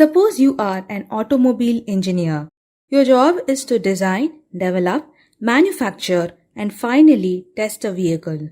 Suppose you are an automobile engineer. Your job is to design, develop, manufacture, and finally test a vehicle.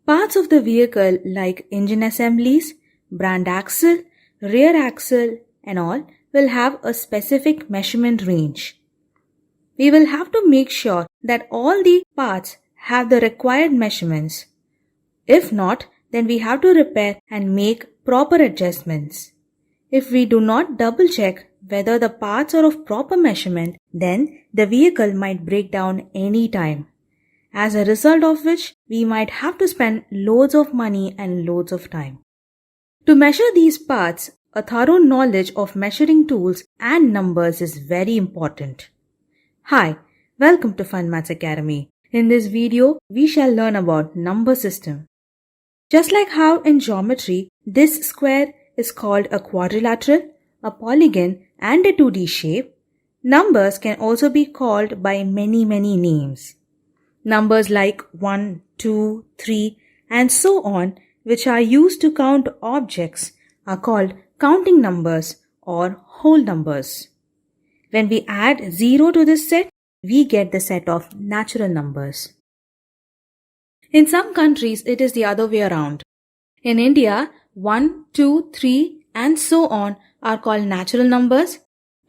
Parts of the vehicle like engine assemblies, brand axle, rear axle, and all will have a specific measurement range. We will have to make sure that all the parts have the required measurements. If not, then we have to repair and make proper adjustments. If we do not double check whether the parts are of proper measurement, then the vehicle might break down any time. As a result of which, we might have to spend loads of money and loads of time. To measure these parts, a thorough knowledge of measuring tools and numbers is very important. Hi, welcome to Fun Maths Academy. In this video, we shall learn about number system. Just like how in geometry, this square is called a quadrilateral, a polygon, and a 2D shape, numbers can also be called by many names. Numbers like 1, 2, 3, and so on, which are used to count objects, are called counting numbers or whole numbers. When we add 0 to this set, we get the set of natural numbers. In some countries, it is the other way around. In India, 1, 2, 3, and so on are called natural numbers,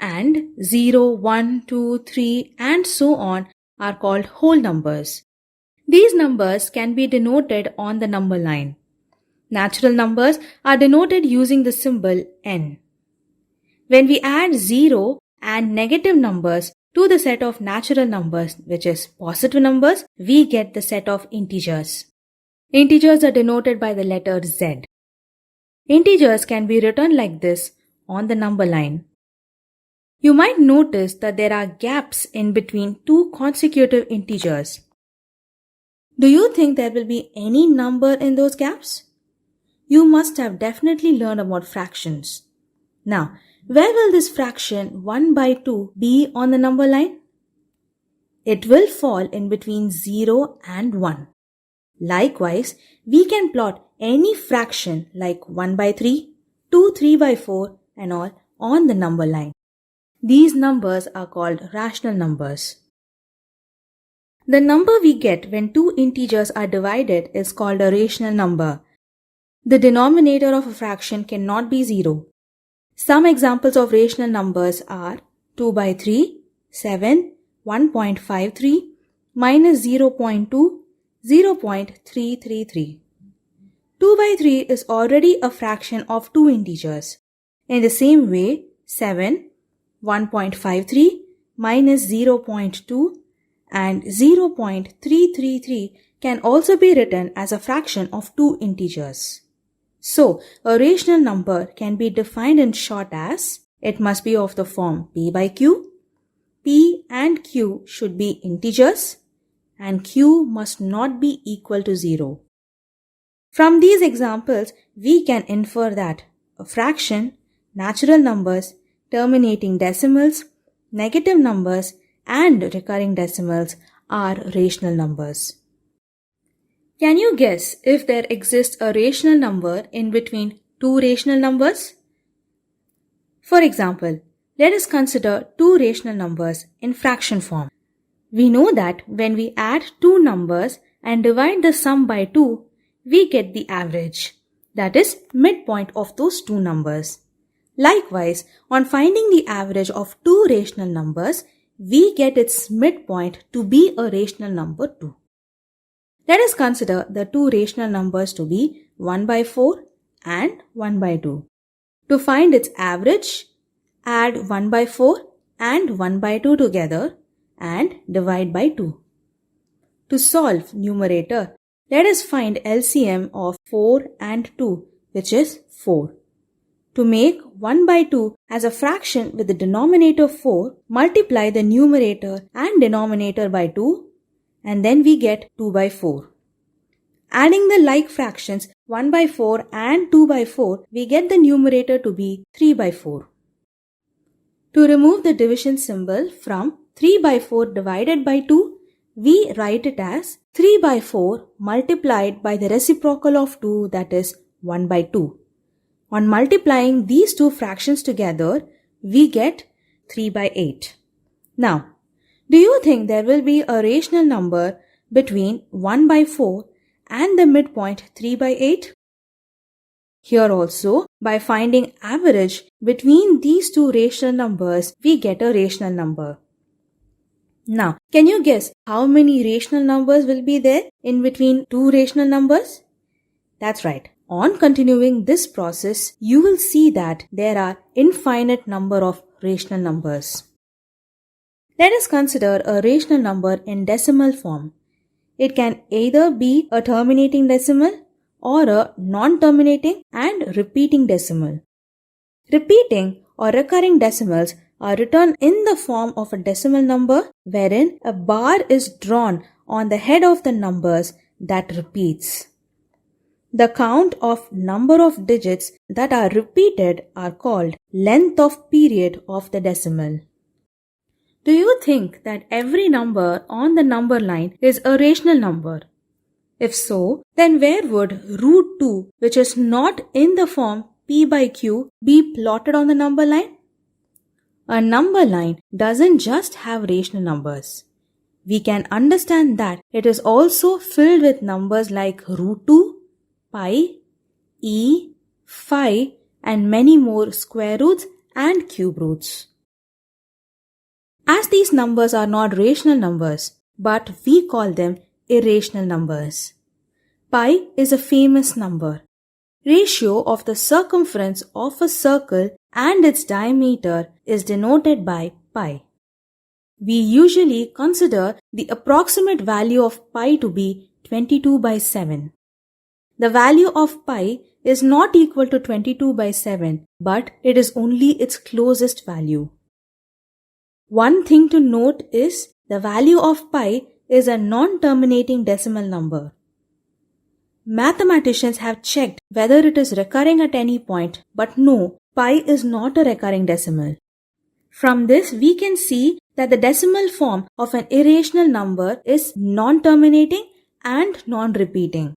and 0, 1, 2, 3, and so on are called whole numbers. These numbers can be denoted on the number line. Natural numbers are denoted using the symbol n. When we add 0 and negative numbers to the set of natural numbers, which is positive numbers, we get the set of integers. Integers are denoted by the letter Z. Integers can be written like this on the number line. You might notice that there are gaps in between two consecutive integers. Do you think there will be any number in those gaps? You must have definitely learned about fractions. Now, where will this fraction 1 by 2 be on the number line? It will fall in between 0 and 1. Likewise, we can plot any fraction like 1 by 3, 2, 3 by 4 and all on the number line. These numbers are called rational numbers. The number we get when two integers are divided is called a rational number. The denominator of a fraction cannot be 0. Some examples of rational numbers are 2 by 3, 7, 1.53, minus 0.2, 0.333. 2 by 3 is already a fraction of two integers. In the same way, 7, 1.53, minus 0.2, and 0.333 can also be written as a fraction of two integers. So, a rational number can be defined in short as, it must be of the form p by q, p and q should be integers, and q must not be equal to 0. From these examples, we can infer that a fraction, natural numbers, terminating decimals, negative numbers, and recurring decimals are rational numbers. Can you guess if there exists a rational number in between two rational numbers? For example, let us consider two rational numbers in fraction form. We know that when we add two numbers and divide the sum by 2, we get the average, that is, midpoint of those two numbers. Likewise, on finding the average of two rational numbers, we get its midpoint to be a rational number too. Let us consider the two rational numbers to be 1 by 4 and 1 by 2. To find its average, add 1 by 4 and 1 by 2 together and divide by 2. To solve numerator, let us find LCM of 4 and 2, which is 4. To make 1 by 2 as a fraction with the denominator 4, multiply the numerator and denominator by 2, and then we get 2 by 4. Adding the like fractions 1 by 4 and 2 by 4, we get the numerator to be 3 by 4. To remove the division symbol from 3 by 4 divided by 2, we write it as 3 by 4 multiplied by the reciprocal of 2, that is 1 by 2. On multiplying these two fractions together, we get 3 by 8. Now, do you think there will be a rational number between 1 by 4 and the midpoint 3 by 8? Here also, by finding average between these two rational numbers, we get a rational number. Now, can you guess how many rational numbers will be there in between two rational numbers? That's right. On continuing this process, you will see that there are infinite number of rational numbers. Let us consider a rational number in decimal form. It can either be a terminating decimal or a non-terminating and repeating decimal. Repeating or recurring decimals are written in the form of a decimal number wherein a bar is drawn on the head of the numbers that repeats. The count of number of digits that are repeated are called length of period of the decimal. Do you think that every number on the number line is a rational number? If so, then where would root 2, which is not in the form p by q, be plotted on the number line? A number line doesn't just have rational numbers. We can understand that it is also filled with numbers like root 2, pi, e, phi, and many more square roots and cube roots. As these numbers are not rational numbers, but we call them irrational numbers. Pi is a famous number. Ratio of the circumference of a circle and its diameter is denoted by pi. We usually consider the approximate value of pi to be 22 by 7. The value of pi is not equal to 22 by 7, but it is only its closest value. One thing to note is the value of pi is a non-terminating decimal number. Mathematicians have checked whether it is recurring at any point, but no, pi is not a recurring decimal. From this, we can see that the decimal form of an irrational number is non-terminating and non-repeating.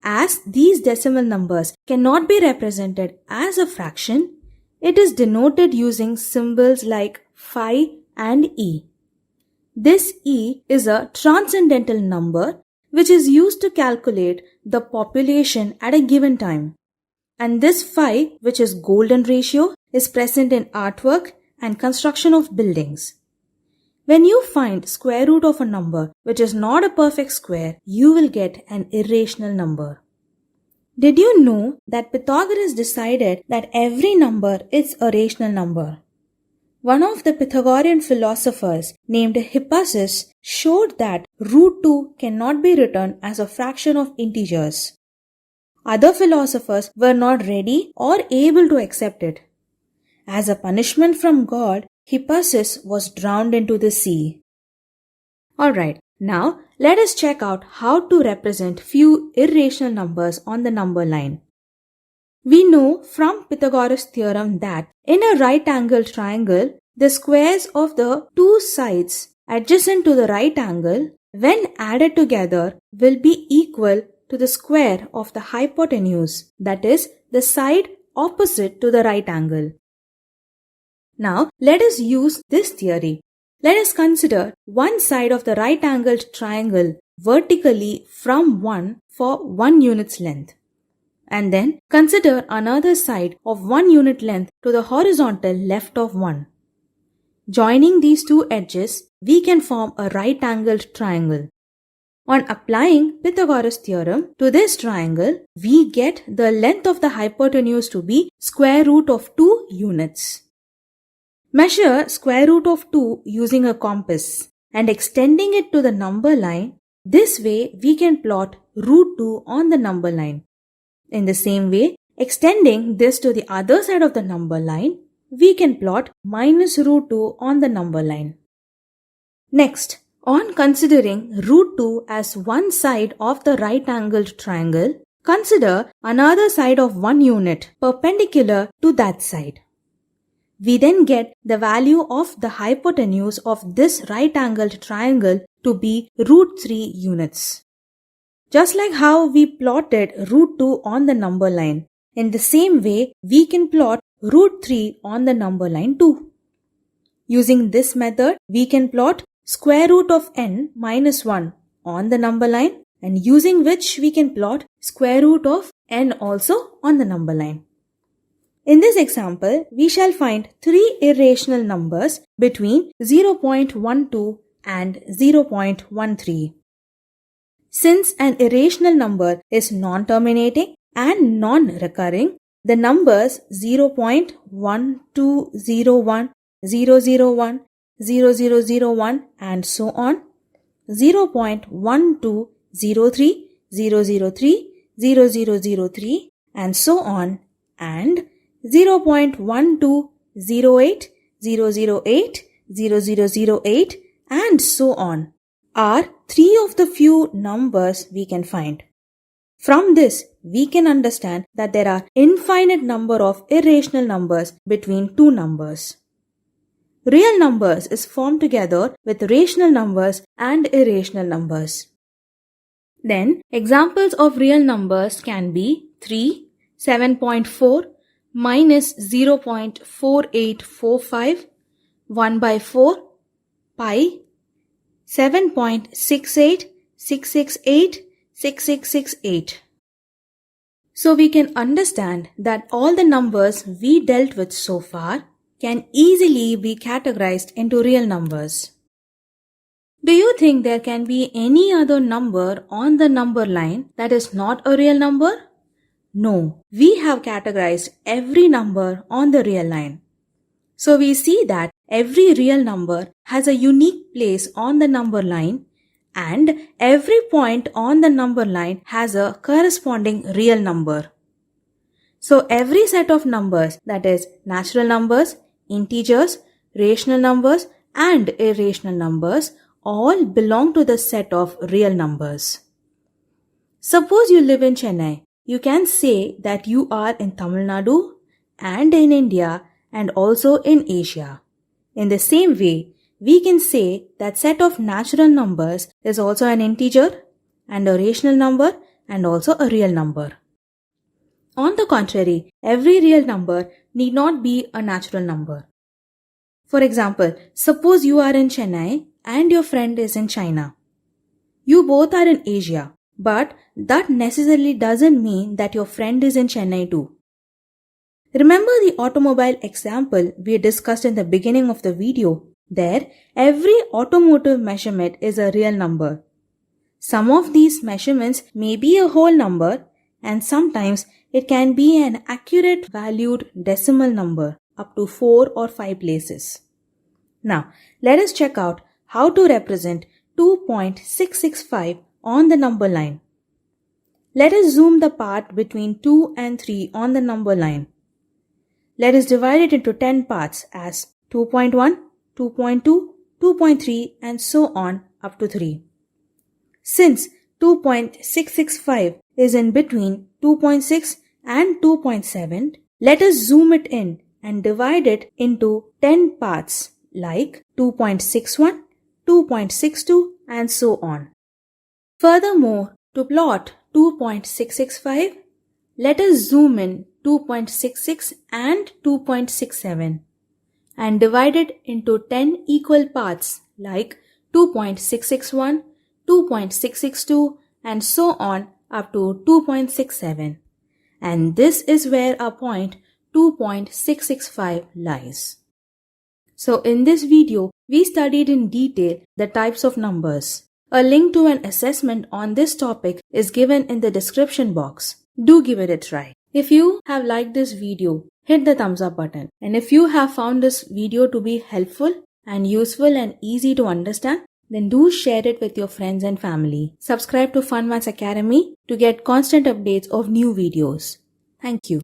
As these decimal numbers cannot be represented as a fraction, it is denoted using symbols like phi and e. This e is a transcendental number which is used to calculate the population at a given time. And this phi, which is golden ratio, is present in artwork and construction of buildings. When you find square root of a number which is not a perfect square, you will get an irrational number. Did you know that Pythagoras decided that every number is a rational number? One of the Pythagorean philosophers named Hippasus showed that root 2 cannot be written as a fraction of integers. Other philosophers were not ready or able to accept it. As a punishment from God, Hippasus was drowned into the sea. Alright, now let us check out how to represent few irrational numbers on the number line. We know from Pythagoras' theorem that in a right-angled triangle, the squares of the two sides adjacent to the right angle, when added together, will be equal to the square of the hypotenuse, that is, the side opposite to the right angle. Now, let us use this theory. Let us consider one side of the right-angled triangle vertically from 1 for 1 unit's length. And then consider another side of 1 unit length to the horizontal left of 1. Joining these two edges, we can form a right-angled triangle. On applying Pythagoras' theorem to this triangle, we get the length of the hypotenuse to be square root of 2 units. Measure square root of 2 using a compass and extending it to the number line. This way, we can plot root 2 on the number line. In the same way, extending this to the other side of the number line, we can plot minus root 2 on the number line. Next, on considering root 2 as one side of the right-angled triangle, consider another side of 1 unit perpendicular to that side. We then get the value of the hypotenuse of this right-angled triangle to be root 3 units. Just like how we plotted root 2 on the number line, In the same way, we can plot root 3 on the number line too. Using this method, we can plot square root of n minus 1 on the number line, and using which we can plot square root of n also on the number line. In this example, we shall find three irrational numbers between 0.12 and 0.13. Since an irrational number is non-terminating and non-recurring, the numbers 0.1201, 001, 0001 and so on, 0.1203, 003, 0003 and so on, and 0.1208, 008, 0008 and so on are three of the few numbers we can find. From this, we can understand that there are infinite number of irrational numbers between two numbers. Real numbers is formed together with rational numbers and irrational numbers. Then, examples of real numbers can be 3, 7.4, minus 0.4845, 1 by 4, pi, 7.68, 668, 6668. So we can understand that all the numbers we dealt with so far can easily be categorized into real numbers. Do you think there can be any other number on the number line that is not a real number? No, we have categorized every number on the real line. So we see that every real number has a unique place on the number line, and every point on the number line has a corresponding real number. So every set of numbers, that is natural numbers, integers, rational numbers and irrational numbers, all belong to the set of real numbers. Suppose you live in Chennai. You can say that you are in Tamil Nadu and in India and also in Asia. In the same way, we can say that set of natural numbers is also an integer and a rational number and also a real number. On the contrary, every real number need not be a natural number. For example, suppose you are in Chennai and your friend is in China. You both are in Asia, but that necessarily doesn't mean that your friend is in Chennai too. Remember the automobile example we discussed in the beginning of the video? There, every automotive measurement is a real number. Some of these measurements may be a whole number, and sometimes it can be an accurate valued decimal number up to 4 or 5 places. Now, let us check out how to represent 2.665 on the number line. Let us zoom the part between 2 and 3 on the number line. Let us divide it into 10 parts as 2.1, 2.2, 2.3 and so on up to 3. Since 2.665 is in between 2.6 and 2.7, let us zoom it in and divide it into 10 parts like 2.61, 2.62 and so on. Furthermore, to plot 2.665, let us zoom in 2.66 and 2.67 and divide it into 10 equal parts like 2.661, 2.662 and so on up to 2.67. And this is where our point 2.665 lies. So in this video, we studied in detail the types of numbers. A link to an assessment on this topic is given in the description box. Do give it a try. If you have liked this video, hit the thumbs up button. And if you have found this video to be helpful and useful and easy to understand, then do share it with your friends and family. Subscribe to Fun Maths Academy to get constant updates of new videos. Thank you.